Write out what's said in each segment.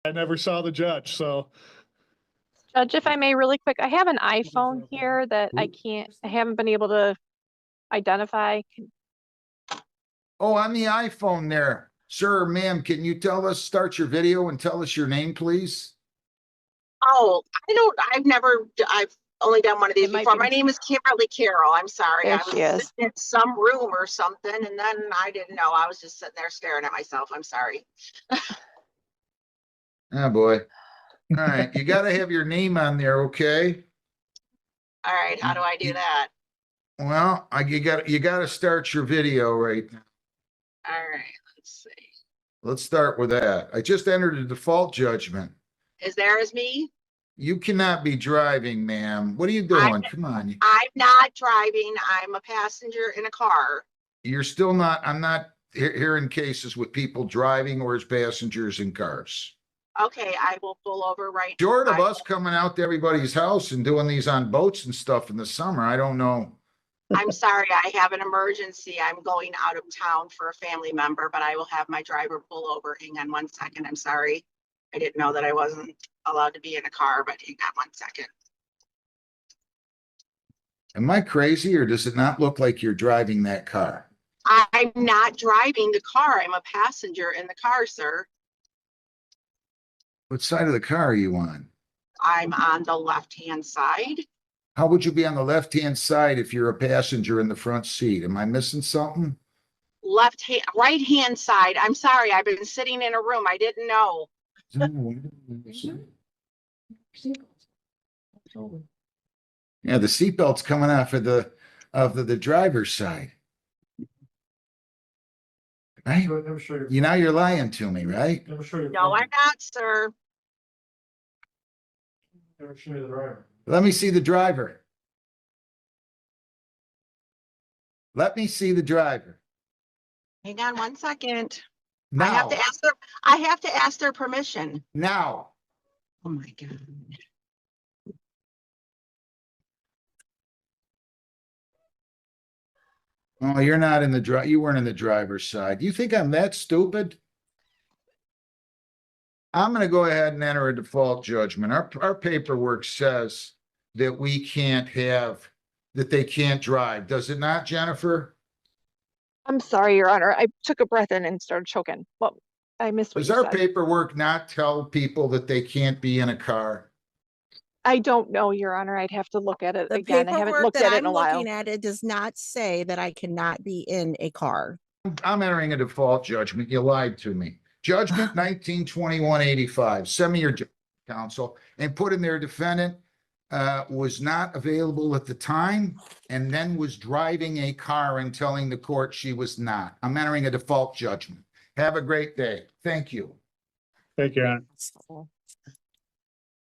I never saw the judge, so. Judge, if I may, really quick, I have an iPhone here that I haven't been able to identify. Oh, on the iPhone there. Sir, ma'am, can you start your video and tell us your name, please? Oh, I've only done one of these before. My name is Kimberly Carroll. I'm sorry. I was sitting in some room or something, and then I didn't know. I was just sitting there staring at myself. I'm sorry. Oh, boy. All right. You got to have your name on there, okay? All right. How do I do that? Well, you got to start your video right now. All right. Let's see. Let's start with that. I just entered a default judgment. Is there as me? You cannot be driving, ma'am. What are you doing? Come on. I'm not driving. I'm a passenger in a car. You're still not. I'm not hearing cases with people driving or as passengers in cars. Okay, I will pull over right now. Short of us coming out to everybody's house and doing these on boats and stuff in the summer, I don't know. I'm sorry, I have an emergency. I'm going out of town for a family member, but I will have my driver pull over. Hang on 1 second. I'm sorry. I didn't know that I wasn't allowed to be in a car, but hang on 1 second. Am I crazy, or does it not look like you're driving that car? I'm not driving the car. I'm a passenger in the car, sir. What side of the car are you on? I'm on the left-hand side. How would you be on the left-hand side if you're a passenger in the front seat? Am I missing something? Right-hand side. I'm sorry. I've been sitting in a room. I didn't know. Yeah, the seatbelt's coming off of the driver's side. Right? You know you're lying to me, right? No, I'm not, sir. Let me see the driver. Let me see the driver. Hang on 1 second. Now. I have to ask their permission. Now. Oh my God. Oh, you're not in the you weren't in the driver's side. You think I'm that stupid? I'm going to go ahead and enter a default judgment. Our paperwork says that that they can't drive. Does it not, Jennifer? I'm sorry, Your Honor. I took a breath in and started choking. Well, I missed what you said. Does our paperwork not tell people that they can't be in a car? I don't know, Your Honor. I'd have to look at it again. I haven't looked at it in a while. Looking at it does not say that I cannot be in a car. I'm entering a default judgment. You lied to me. Judgment 1921-85. Send me your counsel and put in there defendant was not available at the time and then was driving a car and telling the court she was not. I'm entering a default judgment. Have a great day. Thank you. Thank you, Your Honor.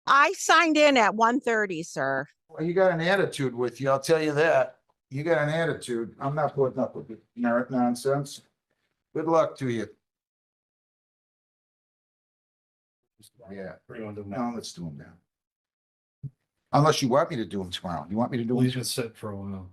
I signed in at 1:30, sir. Well, you got an attitude with you. I'll tell you that. You got an attitude. I'm not putting up with it. Nonsense. Good luck to you. Yeah. No, let's do them now. Unless you want me to do them tomorrow. You want me to do them? He's been sitting for a while.